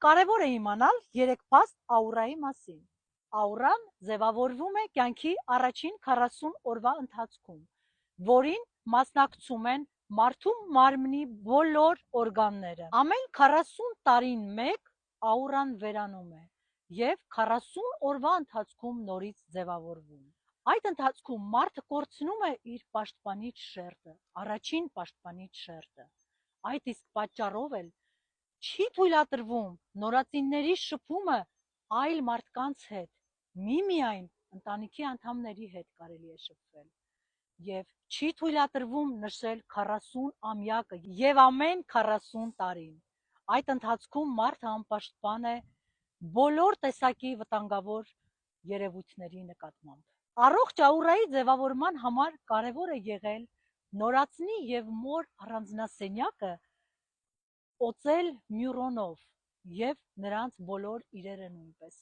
Կարևոր է իմանալ երեքփաստ աուրայի մասին։ Աուրան ձևավորվում է կյանքի առաջին 40 օրվա ընթացքում, որին մասնակցում են մարդու մարմնի բոլոր օրգանները։ Ամեն 40 տարին մեկ աուրան վերանում է և 40 օրվա ընթացքում նորից ձևավորվում։ Այդ ընթացքում մարդը կորցնում է իր պաշտպանիչ շերտը, առաջին պաշտպանիչ շերտը։ Այդ իսկ պատճառով էլ չի թույլատրվում նորածինների շփումը այլ մարդկանց հետ, միմիայն ընտանիքի անդամների հետ կարելի է շփվել, և չի թույլատրվում նշել 40-ամյակը և ամեն 40 տարին։ Այդ ընթացքում մարդը անպաշտպան է բոլոր տեսակի վտանգավոր երևույթների նկատմամբ։ Առողջ աուրայի ձևավորման համար կարևոր է եղել նորածնի և մոր առանձնասենյակը օծել մյուրոնով և նրանց բոլոր իրերը նույնպես։